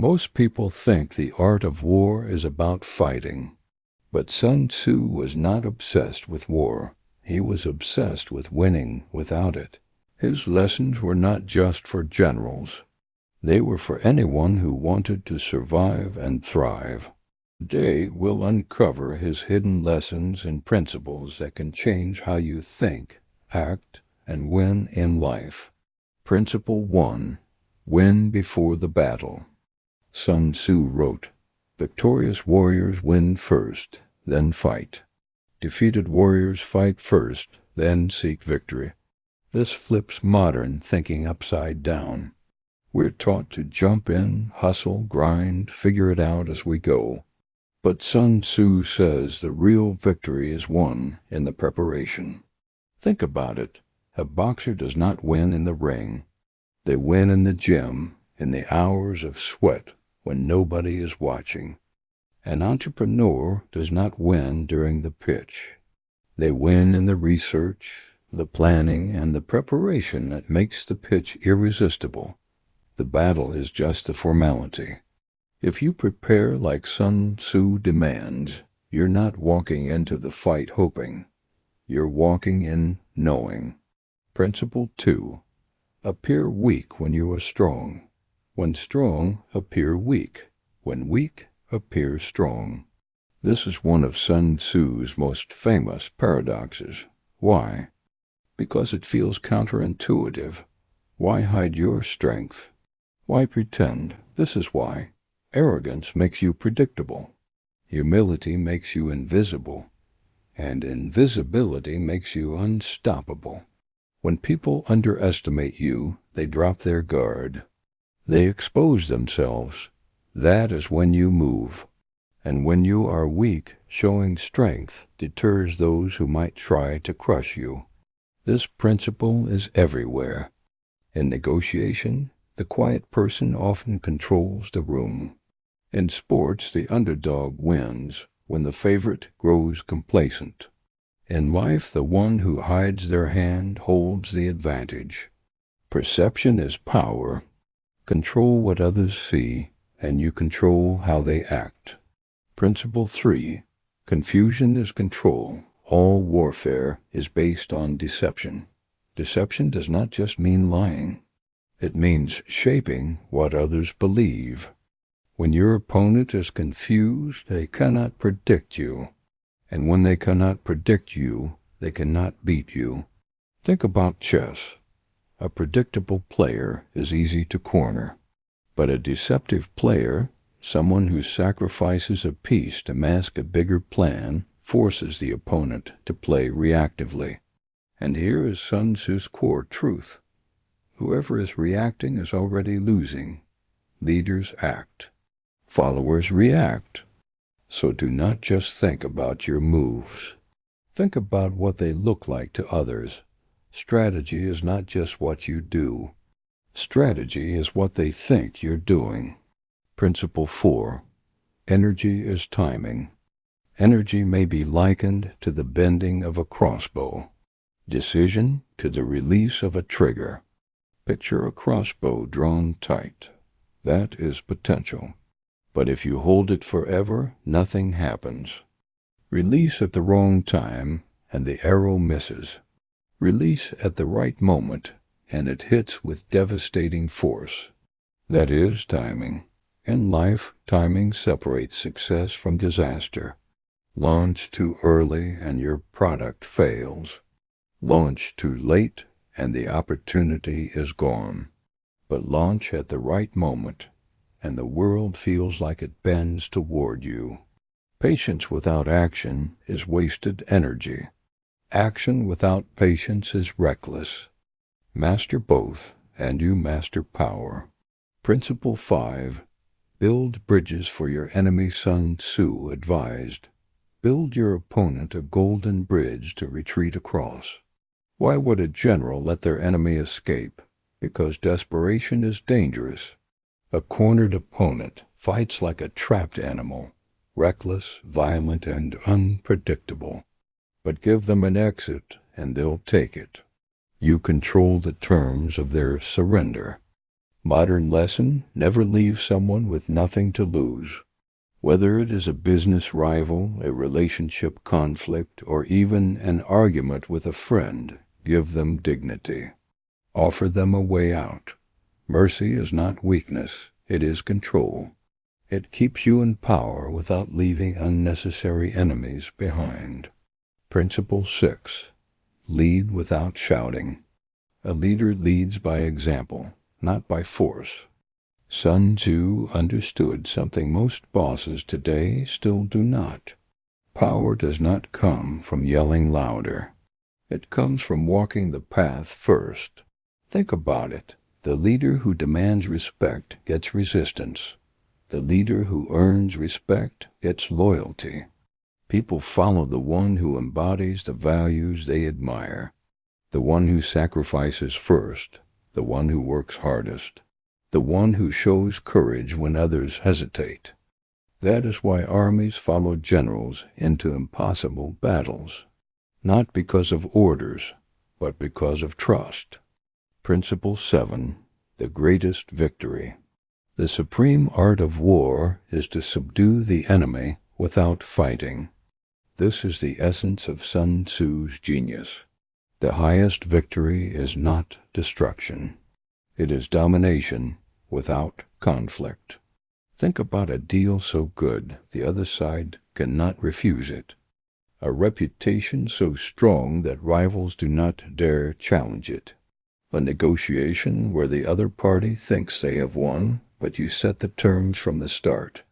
Most people think the art of war is about fighting. But Sun Tzu was not obsessed with war. He was obsessed with winning without it. His lessons were not just for generals. They were for anyone who wanted to survive and thrive. Today, we'll uncover his hidden lessons and principles that can change how you think, act, and win in life. Principle 1. Win before the battle. Sun Tzu wrote, "Victorious warriors win first, then fight. Defeated warriors fight first, then seek victory." This flips modern thinking upside down. We're taught to jump in, hustle, grind, figure it out as we go. But Sun Tzu says the real victory is won in the preparation. Think about it. A boxer does not win in the ring. They win in the gym, in the hours of sweat when nobody is watching. An entrepreneur does not win during the pitch. They win in the research, the planning, and the preparation that makes the pitch irresistible. The battle is just a formality. If you prepare like Sun Tzu demands, you're not walking into the fight hoping. You're walking in knowing. Principle 2. Appear weak when you are strong. When strong, appear weak. When weak, appear strong. This is one of Sun Tzu's most famous paradoxes. Why? Because it feels counterintuitive. Why hide your strength? Why pretend? This is why. Arrogance makes you predictable. Humility makes you invisible. And invisibility makes you unstoppable. When people underestimate you, they drop their guard. They expose themselves. That is when you move. And when you are weak, showing strength deters those who might try to crush you. This principle is everywhere. In negotiation, the quiet person often controls the room. In sports, the underdog wins when the favorite grows complacent. In life, the one who hides their hand holds the advantage. Perception is power. Control what others see, and you control how they act. Principle 3. Confusion is control. All warfare is based on deception. Deception does not just mean lying. It means shaping what others believe. When your opponent is confused, they cannot predict you. And when they cannot predict you, they cannot beat you. Think about chess. A predictable player is easy to corner. But a deceptive player, someone who sacrifices a piece to mask a bigger plan, forces the opponent to play reactively. And here is Sun Tzu's core truth. Whoever is reacting is already losing. Leaders act. Followers react. So do not just think about your moves. Think about what they look like to others. Strategy is not just what you do. Strategy is what they think you're doing. Principle 4. Energy is timing. Energy may be likened to the bending of a crossbow. Decision to the release of a trigger. Picture a crossbow drawn tight. That is potential. But if you hold it forever, nothing happens. Release at the wrong time, and the arrow misses. Release at the right moment, and it hits with devastating force. That is timing. In life, timing separates success from disaster. Launch too early, and your product fails. Launch too late, and the opportunity is gone. But launch at the right moment, and the world feels like it bends toward you. Patience without action is wasted energy. Action without patience is reckless. Master both, and you master power. Principle 5. Build bridges for your enemy. Sun Tzu advised. Build your opponent a golden bridge to retreat across. Why would a general let their enemy escape? Because desperation is dangerous. A cornered opponent fights like a trapped animal, reckless, violent, and unpredictable. But give them an exit, and they'll take it. You control the terms of their surrender. Modern lesson: never leave someone with nothing to lose. Whether it is a business rival, a relationship conflict, or even an argument with a friend, give them dignity. Offer them a way out. Mercy is not weakness, it is control. It keeps you in power without leaving unnecessary enemies behind. Principle 6. Lead without shouting. A leader leads by example, not by force. Sun Tzu understood something most bosses today still do not. Power does not come from yelling louder. It comes from walking the path first. Think about it. The leader who demands respect gets resistance. The leader who earns respect gets loyalty. People follow the one who embodies the values they admire, the one who sacrifices first, the one who works hardest, the one who shows courage when others hesitate. That is why armies follow generals into impossible battles, not because of orders, but because of trust. Principle 7. The greatest victory. The supreme art of war is to subdue the enemy without fighting. This is the essence of Sun Tzu's genius. The highest victory is not destruction. It is domination without conflict. Think about a deal so good the other side cannot refuse it. A reputation so strong that rivals do not dare challenge it. A negotiation where the other party thinks they have won, but you set the terms from the start.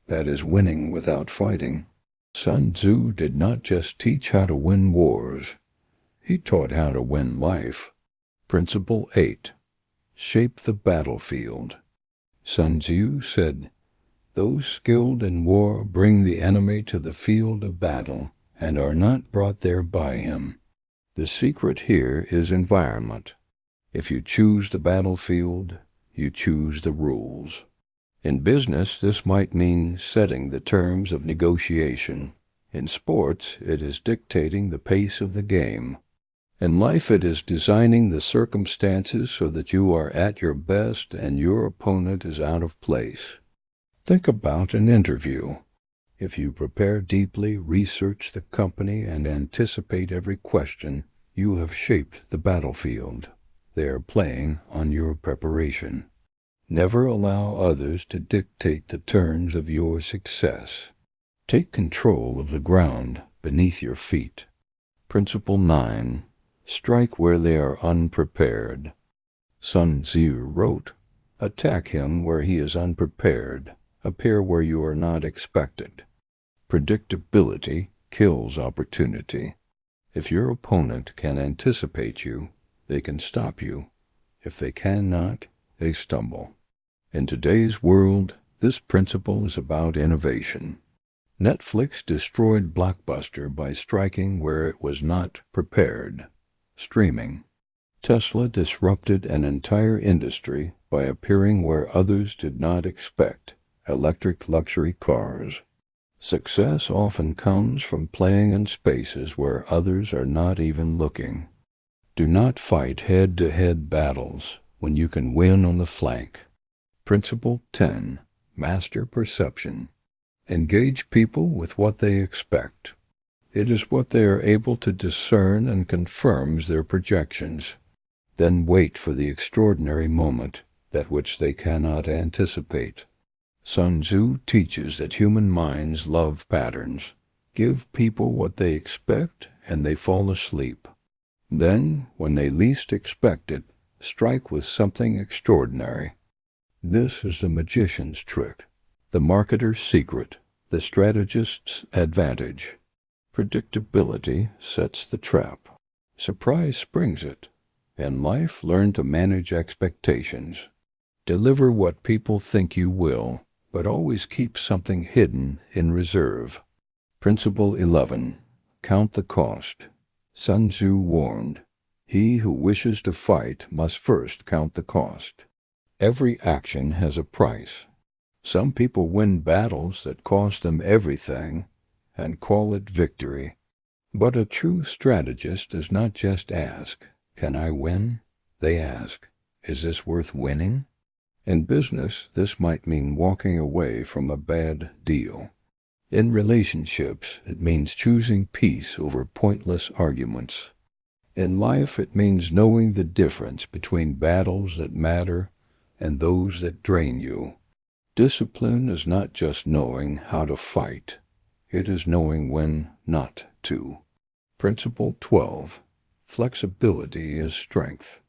That is winning without fighting. Sun Tzu did not just teach how to win wars. He taught how to win life. Principle 8. Shape the battlefield. Sun Tzu said, "Those skilled in war bring the enemy to the field of battle and are not brought there by him." The secret here is environment. If you choose the battlefield, you choose the rules. In business, this might mean setting the terms of negotiation. In sports, it is dictating the pace of the game. In life, it is designing the circumstances so that you are at your best and your opponent is out of place. Think about an interview. If you prepare deeply, research the company, and anticipate every question, you have shaped the battlefield. They are playing on your preparation. Never allow others to dictate the terms of your success. Take control of the ground beneath your feet. Principle 9. Strike where they are unprepared. Sun Tzu wrote, "Attack him where he is unprepared. Appear where you are not expected." Predictability kills opportunity. If your opponent can anticipate you, they can stop you. If they cannot, they stumble. In today's world, this principle is about innovation. Netflix destroyed Blockbuster by striking where it was not prepared. Streaming. Tesla disrupted an entire industry by appearing where others did not expect. Electric luxury cars. Success often comes from playing in spaces where others are not even looking. Do not fight head-to-head battles when you can win on the flank. Principle 10. Master perception. Engage people with what they expect. It is what they are able to discern and confirms their projections. Then wait for the extraordinary moment, that which they cannot anticipate. Sun Tzu teaches that human minds love patterns. Give people what they expect, and they fall asleep. Then, when they least expect it, strike with something extraordinary. This is the magician's trick, the marketer's secret, the strategist's advantage. Predictability sets the trap. Surprise springs it. In life, learn to manage expectations. Deliver what people think you will, but always keep something hidden in reserve. Principle 11. Count the cost. Sun Tzu warned, "He who wishes to fight must first count the cost." Every action has a price. Some people win battles that cost them everything and call it victory. But a true strategist does not just ask, "Can I win?" They ask, "Is this worth winning?" In business, this might mean walking away from a bad deal. In relationships, it means choosing peace over pointless arguments. In life, it means knowing the difference between battles that matter and those that drain you. Discipline is not just knowing how to fight. It is knowing when not to. Principle 12. Flexibility is strength.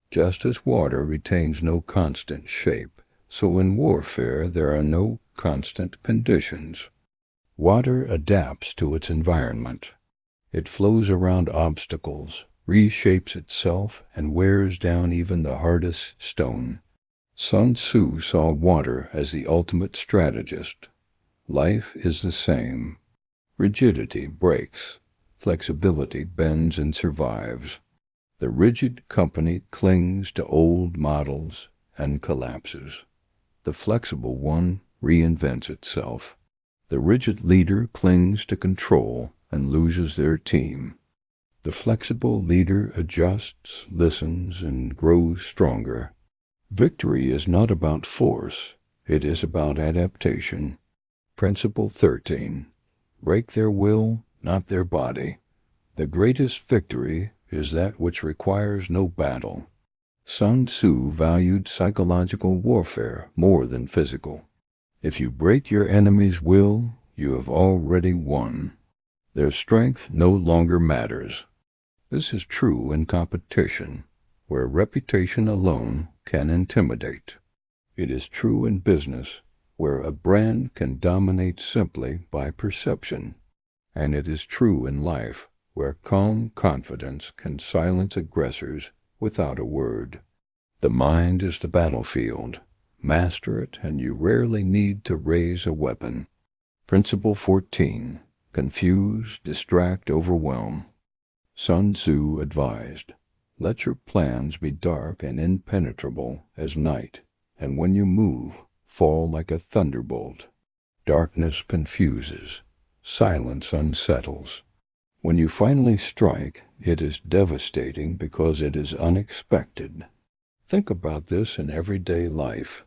Just as water retains no constant shape, so in warfare there are no constant conditions. Water adapts to its environment. It flows around obstacles, reshapes itself, and wears down even the hardest stone. Sun Tzu saw water as the ultimate strategist. Life is the same. Rigidity breaks. Flexibility bends and survives. The rigid company clings to old models and collapses. The flexible one reinvents itself. The rigid leader clings to control and loses their team. The flexible leader adjusts, listens, and grows stronger. Victory is not about force. It is about adaptation. Principle 13. Break their will, not their body. The greatest victory is that which requires no battle. Sun Tzu valued psychological warfare more than physical. If you break your enemy's will, you have already won. Their strength no longer matters. This is true in competition, where reputation alone can intimidate. It is true in business, where a brand can dominate simply by perception. And it is true in life, where calm confidence can silence aggressors without a word. The mind is the battlefield. Master it, and you rarely need to raise a weapon. Principle 14. Confuse, distract, overwhelm. Sun Tzu advised, let your plans be dark and impenetrable as night, and when you move, fall like a thunderbolt. Darkness confuses. Silence unsettles. When you finally strike, it is devastating because it is unexpected. Think about this in everyday life.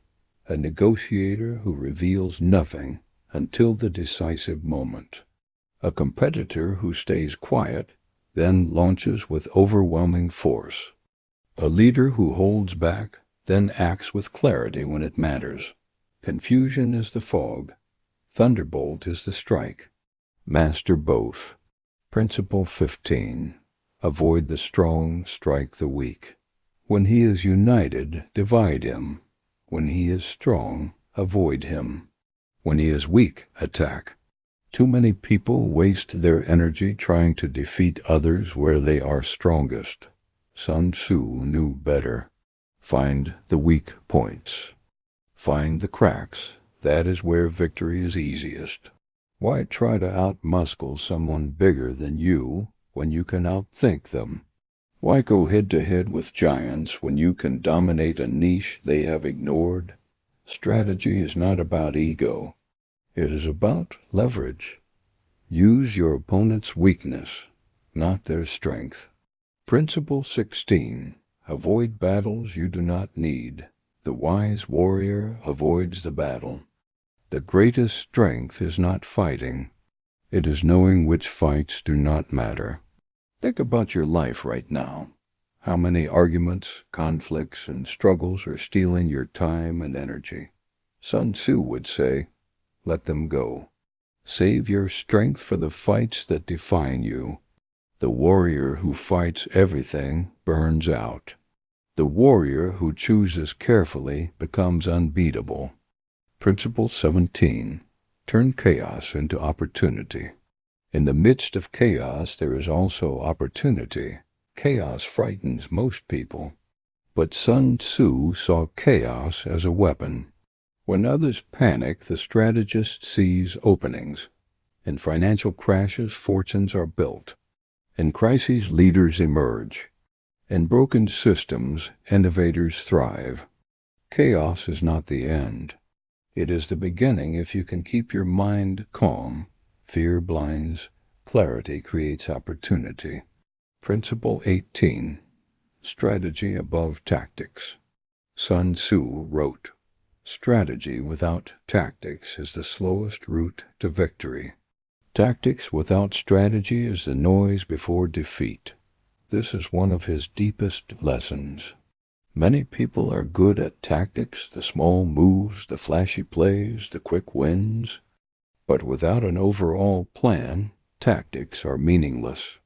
A negotiator who reveals nothing until the decisive moment. A competitor who stays quiet, then launches with overwhelming force. A leader who holds back, then acts with clarity when it matters. Confusion is the fog. Thunderbolt is the strike. Master both. Principle 15. Avoid the strong, strike the weak. When he is united, divide him. When he is strong, avoid him. When he is weak, attack. Too many people waste their energy trying to defeat others where they are strongest. Sun Tzu knew better. Find the weak points. Find the cracks. That is where victory is easiest. Why try to outmuscle someone bigger than you when you can outthink them? Why go head-to-head with giants when you can dominate a niche they have ignored? Strategy is not about ego. It is about leverage. Use your opponent's weakness, not their strength. Principle 16. Avoid battles you do not need. The wise warrior avoids the battle. The greatest strength is not fighting. It is knowing which fights do not matter. Think about your life right now. How many arguments, conflicts, and struggles are stealing your time and energy? Sun Tzu would say, let them go. Save your strength for the fights that define you. The warrior who fights everything burns out. The warrior who chooses carefully becomes unbeatable. Principle 17. Turn chaos into opportunity. In the midst of chaos, there is also opportunity. Chaos frightens most people. But Sun Tzu saw chaos as a weapon. When others panic, the strategist sees openings. In financial crashes, fortunes are built. In crises, leaders emerge. In broken systems, innovators thrive. Chaos is not the end. It is the beginning if you can keep your mind calm. Fear blinds. Clarity creates opportunity. Principle 18. Strategy above tactics. Sun Tzu wrote, Strategy without tactics is the slowest route to victory. Tactics without strategy is the noise before defeat. This is one of his deepest lessons. Many people are good at tactics, the small moves, the flashy plays, the quick wins. But without an overall plan, tactics are meaningless.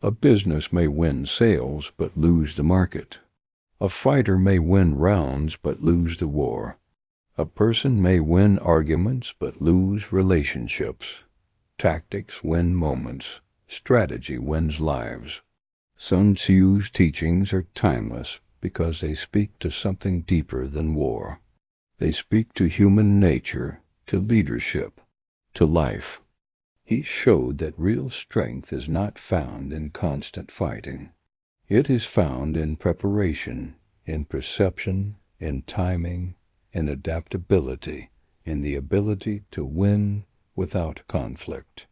A business may win sales but lose the market. A fighter may win rounds but lose the war. A person may win arguments but lose relationships. Tactics win moments. Strategy wins lives. Sun Tzu's teachings are timeless because they speak to something deeper than war. They speak to human nature, to leadership, to life. He showed that real strength is not found in constant fighting. It is found in preparation, in perception, in timing, in adaptability, in the ability to win without conflict.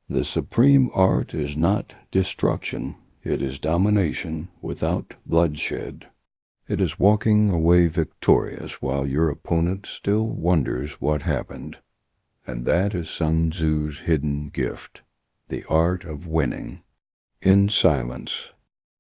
The supreme art is not destruction, it is domination without bloodshed. It is walking away victorious while your opponent still wonders what happened. And that is Sun Tzu's hidden gift, the art of winning. In silence,